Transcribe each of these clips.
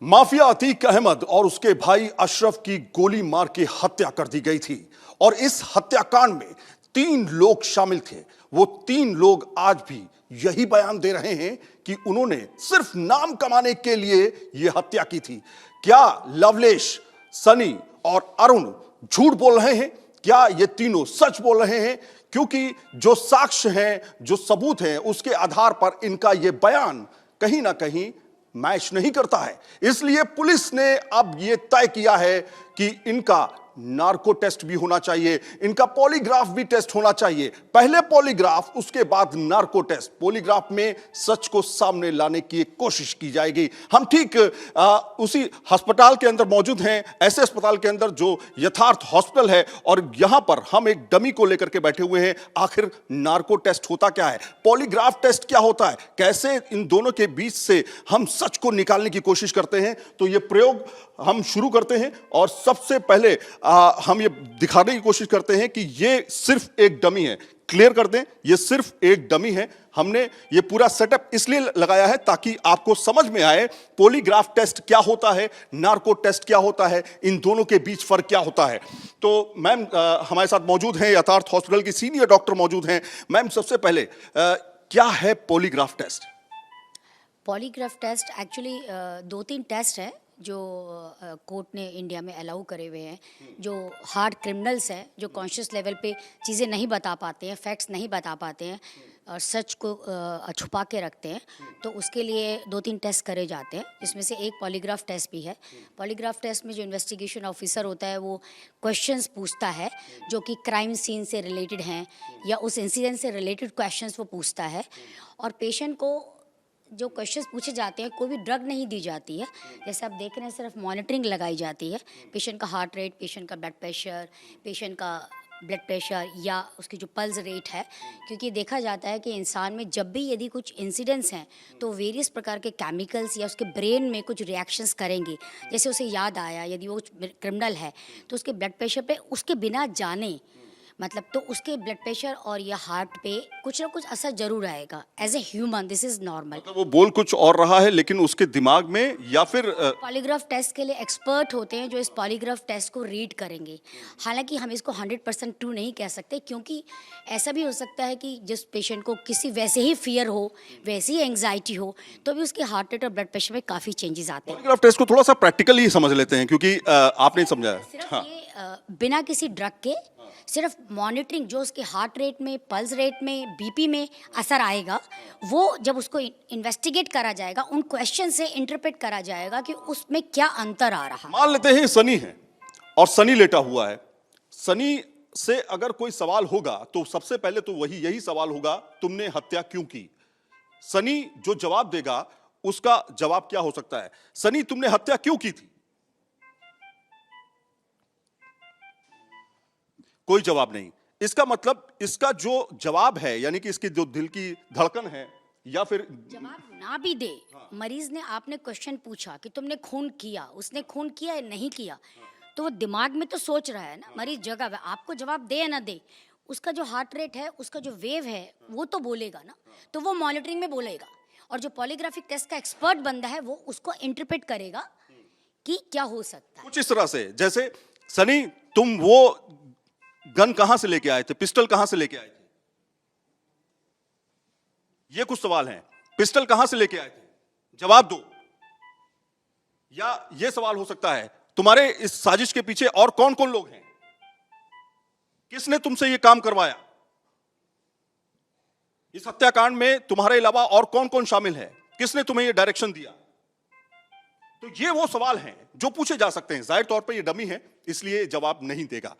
Mafia Atiq Ahmad और उसके भाई अशरफ की गोली मार के हत्या कर दी गई थी और इस हत्याकांड में 3 लोग शामिल थे। वो 3 लोग आज भी यही बयान दे रहे हैं कि उन्होंने सिर्फ नाम कमाने के लिए यह हत्या की थी। क्या लवलेश, सनी और अरुण झूठ बोल रहे हैं? क्या ये तीनों सच बोल रहे हैं? क्योंकि जो साक्ष्य हैं, जो सबूत हैं, उसके आधार पर इनका यह बयान कहीं ना कहीं मैच नहीं करता है। इसलिए पुलिस ने अब यह तय किया है कि इनका नार्को टेस्ट भी होना चाहिए, इनका पॉलीग्राफ भी टेस्ट होना चाहिए। पहले पॉलीग्राफ, उसके बाद नार्को टेस्ट। पॉलीग्राफ में सच को सामने लाने की कोशिश की जाएगी। हम ठीक उसी अस्पताल के अंदर मौजूद हैं, ऐसे अस्पताल के अंदर जो यथार्थ हॉस्पिटल है, और यहां पर हम एक डमी को लेकर के बैठे हुए हैं। आखिर नार्को टेस्ट होता क्या है, पॉलीग्राफ टेस्ट क्या होता है, कैसे इन दोनों के बीच से हम सच को निकालने की कोशिश करते हैं। तो यह प्रयोग हम शुरू करते हैं और सबसे पहले हम ये दिखाने की कोशिश करते हैं कि ये सिर्फ एक डमी है। क्लियर कर दें, ये सिर्फ एक डमी है। हमने ये पूरा सेटअप इसलिए लगाया है ताकि आपको समझ में आए पॉलीग्राफ टेस्ट क्या होता है, नार्को टेस्ट क्या होता है, इन दोनों के बीच फर्क क्या होता है। तो मैम हमारे साथ मौजूद हैं, यथार्थ हॉस्पिटल की सीनियर डॉक्टर मौजूद हैं। मैम, सबसे पहले क्या है polygraph test? Polygraph test actually 2-3 test है जो कोर्ट ने इंडिया में अलाउ करे हुए हैं। जो हार्ड क्रिमिनल्स हैं, जो कॉन्शियस लेवल पे चीज़ें नहीं बता पाते हैं, फैक्ट्स नहीं बता पाते हैं और सच को छुपा के रखते हैं, तो उसके लिए 2-3 टेस्ट करे जाते हैं, जिसमें से एक पॉलीग्राफ टेस्ट भी है। पॉलीग्राफ टेस्ट में जो इन्वेस्टिगेशन ऑफिसर होता है वो क्वेश्चंस पूछता है जो कि क्राइम सीन से रिलेटेड हैं या उस इंसिडेंट से रिलेटेड क्वेश्चंस वो पूछता है। और पेशेंट को जो क्वेश्चंस पूछे जाते हैं, कोई भी ड्रग नहीं दी जाती है। जैसे आप देख रहे हैं, सिर्फ मॉनिटरिंग लगाई जाती है। पेशेंट का हार्ट रेट, पेशेंट का ब्लड प्रेशर या उसकी जो पल्स रेट है, क्योंकि देखा जाता है कि इंसान में जब भी यदि कुछ इंसिडेंट्स हैं तो वेरियस प्रकार के केमिकल्स या उसके ब्रेन में कुछ रिएक्शंस करेंगे। जैसे उसे याद आया, यदि वो क्रिमिनल है तो उसके ब्लड प्रेशर पे उसके बिना जाने, मतलब तो उसके ब्लड प्रेशर और या हार्ट पे कुछ ना कुछ असर जरूर आएगा। As a human this is normal. मतलब वो बोल कुछ और रहा है लेकिन उसके दिमाग में, या फिर पॉलीग्राफ टेस्ट के लिए एक्सपर्ट होते हैं जो इस पॉलीग्राफ टेस्ट को रीड करेंगे। हालांकि हम इसको 100% ट्रू नहीं कह सकते, क्योंकि ऐसा भी हो सकता है कि जिस पेशेंट को किसी वैसे ही फियर हो, वैसी ही एंग्जाइटी हो, तो भी उसके हार्ट रेट और ब्लड प्रेशर में काफ़ी चेंजेस आते हैं। पॉलीग्राफ टेस्ट को थोड़ा सा प्रैक्टिकली समझ लेते हैं, क्योंकि आपने समझाया। सिर्फ ये बिना किसी ड्रग के, सिर्फ मॉनिटरिंग जो उसके हार्ट रेट में, पल्स रेट में, बीपी में असर आएगा, वो जब उसको इन्वेस्टिगेट करा जाएगा, उन क्वेश्चन से इंटरप्रेट करा जाएगा कि उसमें क्या अंतर आ रहा है। मान लेते हैं सनी है और सनी लेटा हुआ है। सनी से अगर कोई सवाल होगा तो सबसे पहले तो यही सवाल होगा, तुमने हत्या क्यों की? सनी जो जवाब देगा उसका जवाब क्या हो सकता है? सनी, तुमने हत्या क्यों की थी? कोई जवाब नहीं। इसका मतलब इसका जो जवाब है, यानी कि इसकी जो दिल की धड़कन है, या फिर जवाब ना भी दे, मरीज ने, आपने क्वेश्चन पूछा कि तुमने खून किया, उसने खून किया या नहीं किया, तो वो दिमाग में तो सोच रहा है ना, मरीज जगह है। आपको जवाब दे या ना दे, उसका जो हार्ट रेट है, उसका जो वेव है, वो तो बोलेगा ना, तो वो मॉनिटरिंग में बोलेगा। और जो पॉलीग्राफिक टेस्ट का एक्सपर्ट बंदा है वो उसको इंटरप्रेट करेगा कि क्या हो सकता है। कुछ इस तरह से, जैसे सनी, तुम वो गन कहां से लेके आए थे, पिस्टल कहां से लेके आए थे? ये कुछ सवाल हैं। पिस्टल कहां से लेके आए थे, जवाब दो। या ये सवाल हो सकता है, तुम्हारे इस साजिश के पीछे और कौन कौन लोग हैं? किसने तुमसे ये काम करवाया? इस हत्याकांड में तुम्हारे अलावा और कौन कौन शामिल है? किसने तुम्हें ये डायरेक्शन दिया? तो ये वो सवाल हैं जो पूछे जा सकते हैं। जाहिर तौर पे ये डमी है, इसलिए जवाब नहीं देगा।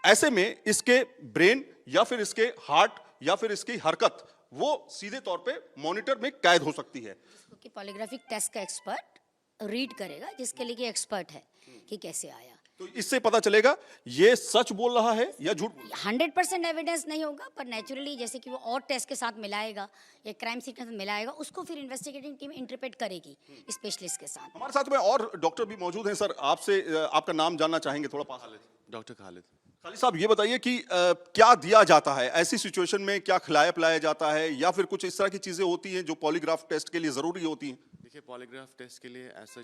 ऐसे में इसके ब्रेन या फिर इसके हार्ट या फिर इसकी हरकत वो सीधे तौर पे मॉनिटर में कैद हो सकती है। कि पॉलीग्राफिक टेस्ट का एक्सपर्ट रीड करेगा, जिसके लिए एक्सपर्ट है कि कैसे आया। तो इससे पता चलेगा ये सच बोल रहा है या झूठ। 100% एविडेंस नहीं होगा, पर नेचुरली जैसे कि वो और टेस्ट के साथ मिलाएगा या क्राइम सीन के साथ मिलाएगा, उसको फिर इन्वेस्टिगेटिंग टीम इंटरप्रेट करेगी स्पेशलिस्ट के साथ। हमारे साथ में और डॉक्टर भी मौजूद हैं। सर, आपसे आपका नाम जानना चाहेंगे थोड़ा पास। डॉक्टर खालिद। खालिद साहब, ये बताइए कि क्या दिया जाता है ऐसी सिचुएशन में? क्या खिलाया पिलाया जाता है या फिर कुछ इस तरह की चीजें होती हैं जो पॉलीग्राफ टेस्ट के लिए जरूरी होती हैं? देखिए, पॉलीग्राफ टेस्ट के लिए ऐसा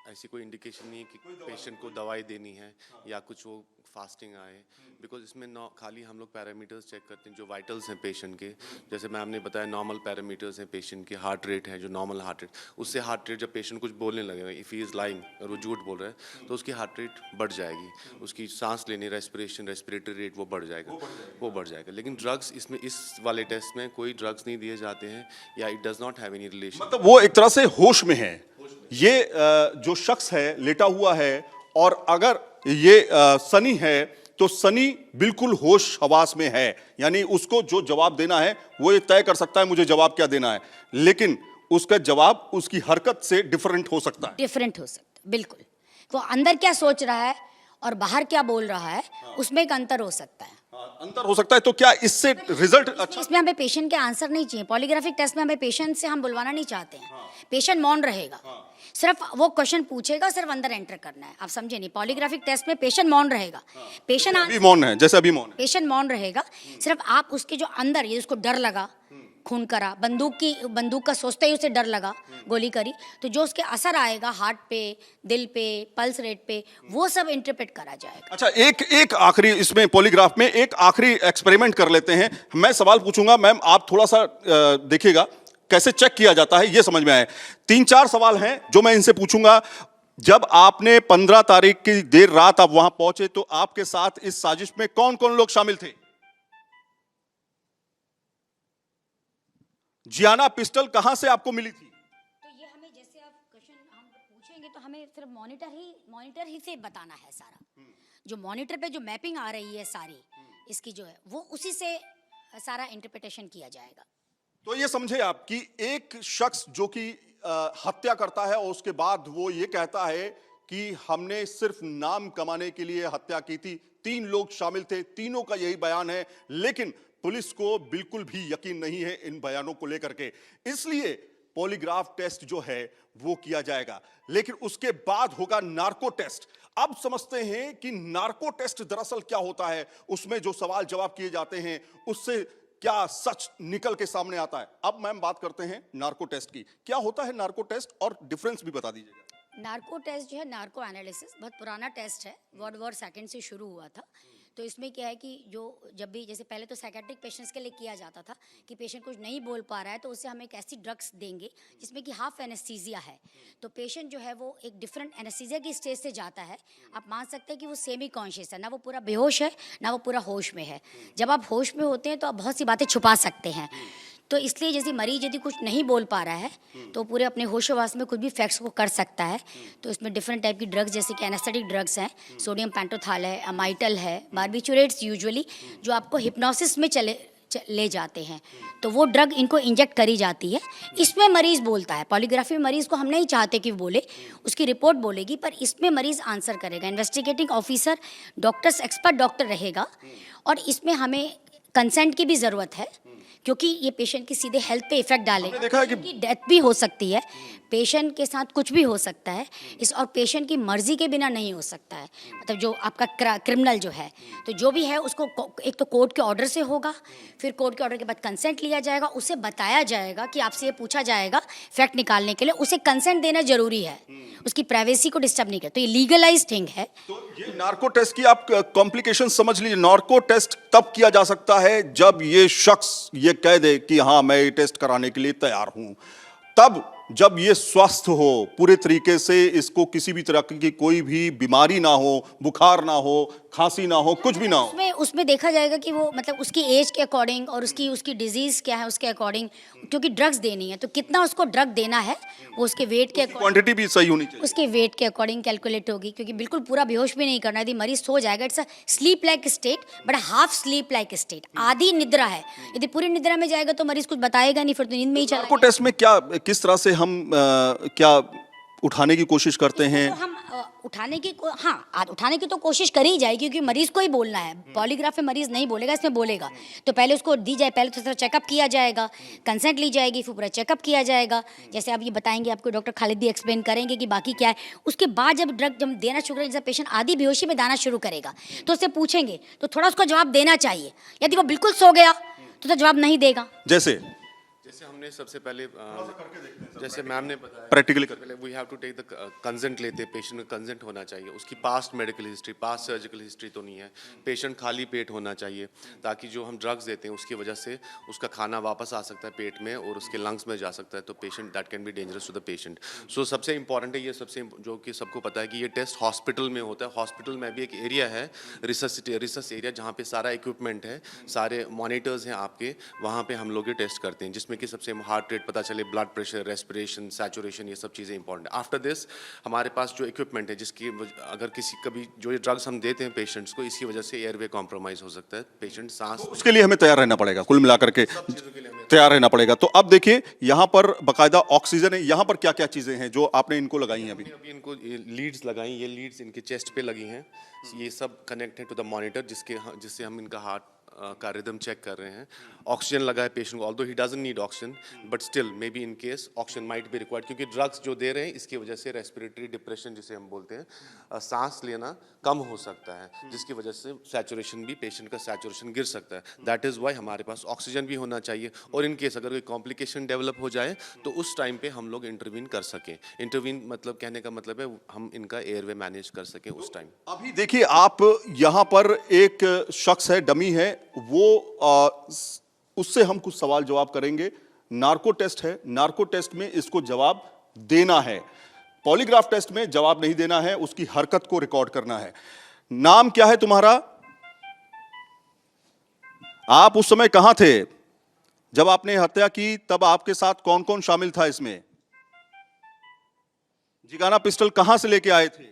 ऐसी कोई इंडिकेशन नहीं है कि पेशेंट को दवाई देनी है या कुछ वो फास्टिंग आए, बिकॉज इसमें खाली हम लोग पैरामीटर्स चेक करते हैं जो वाइटल्स हैं पेशेंट के। जैसे मैम ने बताया नॉर्मल पैरामीटर्स हैं पेशेंट की, हार्ट रेट है जो नॉर्मल हार्ट रेट, उससे हार्ट रेट जब पेशेंट कुछ बोलने लगेगा, इफ़ ही इज़ लाइंग और वो झूठ बोल रहा है तो उसकी हार्ट रेट बढ़ जाएगी, उसकी सांस लेने रेस्पिरेटरी रेट वो बढ़ जाएगा। लेकिन ड्रग्स इसमें इस वाले टेस्ट में कोई ड्रग्स नहीं दिए जाते हैं या it does not have any relation. मतलब वो एक तरह से होश में है। ये जो शख्स है लेटा हुआ है और अगर ये सनी है तो सनी बिल्कुल होश हवास में है, यानी उसको जो जवाब देना है वो ये तय कर सकता है मुझे जवाब क्या देना है, लेकिन उसका जवाब उसकी हरकत से डिफरेंट हो सकता है। डिफरेंट हो सकता है, बिल्कुल। वो अंदर क्या सोच रहा है और बाहर क्या बोल रहा है, उसमें एक अंतर हो सकता है। अंतर हो सकता है। तो क्या इससे रिजल्ट अच्छा? इसमें हमें पेशेंट के आंसर नहीं चाहिए। पॉलीग्राफिक टेस्ट में हमें पेशेंट से हम बुलवाना नहीं चाहते हैं। पेशेंट मौन रहेगा, सिर्फ वो क्वेश्चन पूछेगा, सिर्फ अंदर एंटर करना है। आप समझे नहीं, पॉलीग्राफिक टेस्ट में पेशेंट मौन रहेगा। पेशेंट अभी मौन है, जैसे अभी मौन है। पेशेंट मौन रहेगा, सिर्फ आप उसके जो अंदर, ये उसको डर लगा, खून करा, बंदूक का सोचते ही उसे डर लगा, गोली करी, तो जो उसके असर आएगा हार्ट पे, दिल पे, पल्स रेट पे, वो सब इंटरप्रेट करा जाएगा। अच्छा, एक आखिरी इसमें पॉलीग्राफ में एक आखिरी एक्सपेरिमेंट कर लेते हैं। मैं सवाल पूछूंगा, मैम आप थोड़ा सा देखिएगा कैसे चेक किया जाता है, ये समझ में आए। 3-4 सवाल हैं जो मैं इनसे पूछूंगा। जब आपने 15 तारीख की देर रात आप वहां पहुंचे तो आपके साथ इस साजिश में कौन कौन लोग शामिल थे? जियाना पिस्टल कहां से आपको मिली थी? तो ये हमें, जैसे आप क्वेश्चन हम पूछेंगे तो हमें सिर्फ मॉनिटर ही से बताना है सारा। जो मॉनिटर पे जो मैपिंग आ रही है सारी इसकी जो है, वो उसी से सारा इंटरप्रिटेशन किया जाएगा। तो ये समझे आप कि एक शख्स जो कि हत्या करता है और उसके बाद वो ये कहता है कि हमने सिर्फ नाम कमाने के लिए हत्या की थी, 3 लोग शामिल थे, तीनों का यही बयान है, लेकिन पुलिस को बिल्कुल भी यकीन नहीं है इन बयानों को लेकर के, इसलिए पॉलीग्राफ टेस्ट जो है वो किया जाएगा। लेकिन उसके बाद होगा नार्को टेस्ट। अब समझते हैं कि नार्को टेस्ट दरअसल क्या होता है, उसमें जो सवाल जवाब किए जाते हैं उससे क्या सच निकल के सामने आता है। अब मैम बात करते हैं नार्को टेस्ट की। क्या होता है नार्को टेस्ट और डिफरेंस भी बता दीजिएगा। नार्को टेस्ट जो है, नार्को एनालिसिस बहुत पुराना टेस्ट है, वर्ल्ड वॉर सेकंड से शुरू हुआ था। तो इसमें क्या है कि जो जब भी, जैसे पहले तो साइकेट्रिक पेशेंट्स के लिए किया जाता था कि पेशेंट कुछ नहीं बोल पा रहा है तो उसे हम एक ऐसी ड्रग्स देंगे जिसमें कि हाफ एनेस्थीसिया है, तो पेशेंट जो है वो एक डिफरेंट एनेस्थीसिया की स्टेज से जाता है। आप मान सकते हैं कि वो सेमी कॉन्शियस है, ना वो पूरा बेहोश है ना वो पूरा होश में है। जब आप होश में होते हैं तो आप बहुत सी बातें छुपा सकते हैं, तो इसलिए जैसे मरीज यदि कुछ नहीं बोल पा रहा है तो पूरे अपने होशोवास में कुछ भी फैक्ट्स को कर सकता है। तो इसमें डिफरेंट टाइप की ड्रग्स, जैसे कि एनेस्थेटिक ड्रग्स हैं, सोडियम पेंटोथाल है, अमाइटल है, बार्बिचुरेट्स यूजुअली जो आपको हिप्नोसिस में ले जाते हैं, तो वो ड्रग इनको इंजेक्ट करी जाती है। इसमें मरीज बोलता है। पॉलीग्राफी में मरीज को हम नहीं चाहते कि बोले, उसकी रिपोर्ट बोलेगी, पर इसमें मरीज आंसर करेगा। Investigating officer doctors, expert doctor रहेगा, और इसमें हमें कंसेंट की भी ज़रूरत है क्योंकि ये पेशेंट की सीधे हेल्थ पे इफेक्ट डालेगा। देखा है कि डेथ भी हो सकती है, पेशेंट के साथ कुछ भी हो सकता है और पेशेंट की मर्जी के बिना नहीं हो सकता है। मतलब जो आपका क्रिमिनल जो है, तो जो भी है उसको एक तो कोर्ट के ऑर्डर से होगा, फिर कोर्ट के ऑर्डर के बाद कंसेंट लिया जाएगा, उसे बताया जाएगा कि आपसे ये पूछा जाएगा फैक्ट निकालने के लिए, उसे कंसेंट देना जरूरी है, उसकी प्राइवेसी को डिस्टर्ब नहीं कर। तो ये लीगलाइज्ड थिंग है। तो ये नार्को टेस्ट की आप कॉम्प्लिकेशन समझ लीजिए। नार्को टेस्ट तब किया जा सकता है जब ये शख्स ये कह दे कि हाँ मैं ये टेस्ट कराने के लिए तैयार हूं, तब जब ये स्वस्थ हो पूरे तरीके से, इसको किसी भी तरह की कोई भी बीमारी ना हो, बुखार ना हो, खांसी ना हो, कुछ भी ना हो। उसमें देखा जाएगा कि वो मतलब उसकी एज के अकॉर्डिंग और उसकी डिजीज क्या है उसके अकॉर्डिंग, क्योंकि ड्रग्स देनी है तो कितना उसको ड्रग देना है वो उसके वेट के क्वांटिटी भी सही होनी चाहिए, उसके वेट के अकॉर्डिंग कैलकुलेट होगी। क्योंकि बिल्कुल पूरा बेहोश भी नहीं करना, यदि मरीज सो जाएगा, it's a slip like state but half sleep like state, आधी निद्रा है। यदि पूरी निद्रा में जाएगा तो मरीज कुछ बताएगा नहीं, फिर तो नींद में ही चला। नार्को टेस्ट में क्या, किस तरह से हम क्या उठाने की कोशिश करते हैं? तो हम उठाने की तो कोशिश करी ही जाएगी क्योंकि मरीज को ही बोलना है। पॉलीग्राफ में मरीज नहीं बोलेगा, इसमें बोलेगा। तो पहले उसको दी जाए, पहले तो थोड़ा चेकअप किया जाएगा, कंसेंट ली जाएगी, फिर पूरा चेकअप किया जाएगा। जैसे आप ये बताएंगे, आपको डॉक्टर खालिद भी एक्सप्लेन करेंगे कि बाकी क्या है। उसके बाद जब ड्रग जब देना शुरू करें, जैसे पेशेंट आधी बेहोशी में दाना शुरू करेगा तो उससे पूछेंगे तो थोड़ा उसको जवाब देना चाहिए। यदि वो बिल्कुल सो गया तो जवाब नहीं देगा। जैसे जैसे हमने सबसे पहले जैसे मैम ने बताया प्रैक्टिकली पहले we have to take the consent लेते हैं, पेशेंट का कंसेंट होना चाहिए, उसकी past medical history, past surgical history तो नहीं है, पेशेंट खाली पेट होना चाहिए ताकि जो हम ड्रग्स देते हैं उसकी वजह से उसका खाना वापस आ सकता है पेट में और उसके लंग्स में जा सकता है, तो patient that can be dangerous to the patient. So सबसे इंपॉर्टेंट है ये, सबसे जो कि सबको पता है कि ये टेस्ट हॉस्पिटल में होता है। हॉस्पिटल में भी एक एरिया है रिसर्च एरिया जहाँ पे सारा इक्विपमेंट है, सारे मॉनिटर्स हैं आपके, वहाँ पे हम लोग ये टेस्ट करते हैं जिसमें कि सबसे हार्ट रेट पता चले, ब्लड प्रेशर, रेस्पिरेशन, सैचुरेशन, ये सब चीज़ें इंपॉर्टेंट है। आफ्टर दिस हमारे पास जो इक्विपमेंट है जिसकी अगर किसी कभी जो ये ड्रग्स हम देते हैं पेशेंट्स को, इसकी वजह से एयरवे कॉम्प्रोमाइज हो सकता है, पेशेंट सांस उसके लिए हमें तैयार रहना पड़ेगा, कुल मिलाकर के तैयार रहना पड़ेगा। तो अब देखिए यहाँ पर बकायदा ऑक्सीजन है, यहाँ पर क्या क्या चीजें हैं जो आपने इनको लगाई हैं? अभी इनको लीड्स लगाई, ये लीड्स इनके चेस्ट पे लगी हैं, ये सब कनेक्ट है टू द मॉनिटर जिससे हम इनका हार्ट का रिदम चेक कर रहे हैं। ऑक्सीजन लगा है पेशेंट को, although he doesn't need oxygen but still may be in case oxygen might be required, क्योंकि ड्रग्स जो दे रहे हैं इसकी वजह से रेस्पिरेटरी डिप्रेशन जिसे हम बोलते हैं, सांस लेना कम हो सकता है, जिसकी वजह से सैचुरेशन भी, पेशेंट का सैचुरेशन गिर सकता है। दैट इज़ वाई हमारे पास ऑक्सीजन भी होना चाहिए, और इन केस अगर कोई कॉम्प्लिकेशन डेवलप हो जाए तो उस टाइम पे हम लोग इंटरवीन कर सकें। इंटरवीन मतलब कहने का मतलब है हम इनका एयरवे मैनेज कर सकें उस टाइम। अभी देखिए आप यहाँ पर एक शख्स है, डमी है, वो उससे हम कुछ सवाल जवाब करेंगे। नार्को टेस्ट है, नार्को टेस्ट में इसको जवाब देना है, पॉलीग्राफ टेस्ट में जवाब नहीं देना है, उसकी हरकत को रिकॉर्ड करना है। नाम क्या है तुम्हारा? आप उस समय कहां थे जब आपने हत्या की? तब आपके साथ कौन कौन शामिल था इसमें? जिगाना पिस्टल कहां से लेके आए थे?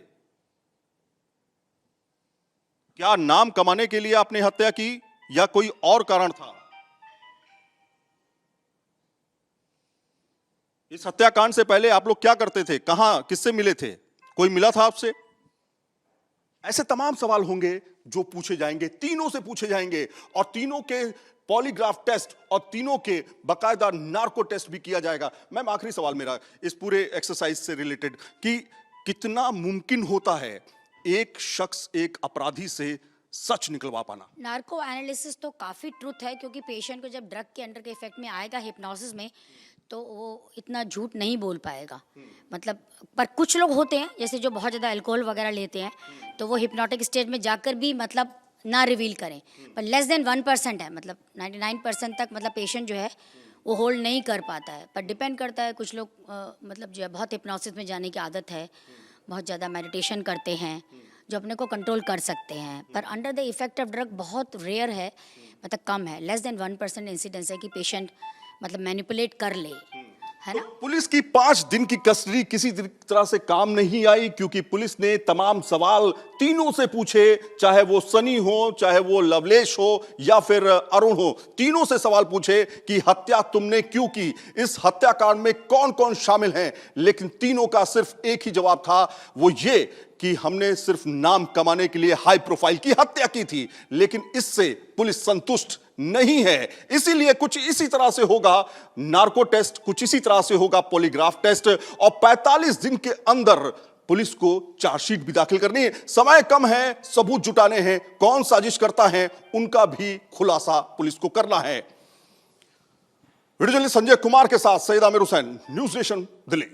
क्या नाम कमाने के लिए आपने हत्या की या कोई और कारण था? इस हत्याकांड से पहले आप लोग क्या करते थे? कहां, किससे मिले थे? कोई मिला था आपसे? ऐसे तमाम सवाल होंगे जो पूछे जाएंगे, तीनों से पूछे जाएंगे, और तीनों के पॉलीग्राफ टेस्ट और तीनों के बकायदा नार्को टेस्ट भी किया जाएगा। मैम, आखिरी सवाल मेरा इस पूरे एक्सरसाइज से रिलेटेड कि कितना मुमकिन होता है एक शख्स, एक अपराधी से सच निकलवा पाना? नार्को एनालिसिस तो काफ़ी ट्रुथ है, क्योंकि पेशेंट को जब ड्रग के अंडर के इफेक्ट में आएगा हिप्नोसिस में, तो वो इतना झूठ नहीं बोल पाएगा। मतलब पर कुछ लोग होते हैं जैसे जो बहुत ज़्यादा अल्कोहल वगैरह लेते हैं, तो वो हिप्नोटिक स्टेज में जाकर भी मतलब ना रिवील करें, पर लेस देन 1% है, मतलब 99% तक मतलब पेशेंट जो है वो होल्ड नहीं कर पाता है। पर डिपेंड करता है, कुछ लोग मतलब जो है बहुत हिप्नोसिस में जाने की आदत है, बहुत ज़्यादा मेडिटेशन करते हैं जो अपने को कंट्रोल कर सकते हैं, पर under the effect of drug बहुत रेयर है, मतलब कम है, लेस देन 1% इंसिडेंस है कि पेशेंट मतलब मैनिपुलेट कर ले, है ना। पुलिस की 5 दिन की कस्टडी किसी तरह से काम नहीं आई, क्योंकि पुलिस ने तमाम सवाल तीनों से पूछे, चाहे वो सनी हो, चाहे वो लवलेश हो या फिर अरुण हो, तीनों से सवाल पूछे कि हत्या तुमने क्यों की, इस हत्याकांड में कौन कौन शामिल हैं, लेकिन तीनों का सिर्फ एक ही जवाब था, वो ये कि हमने सिर्फ नाम कमाने के लिए हाई प्रोफाइल की हत्या की थी। लेकिन इससे पुलिस संतुष्ट नहीं है, इसीलिए कुछ इसी तरह से होगा नार्को टेस्ट, कुछ इसी तरह से होगा पॉलीग्राफ टेस्ट, और 45 दिन के अंदर पुलिस को चार्जशीट भी दाखिल करनी है। समय कम है, सबूत जुटाने हैं, कौन साजिश करता है उनका भी खुलासा पुलिस को करना है। वीडियो जर्नलिस्ट संजय कुमार के साथ सैयद आमिर हुसैन, न्यूज नेशन, दिल्ली।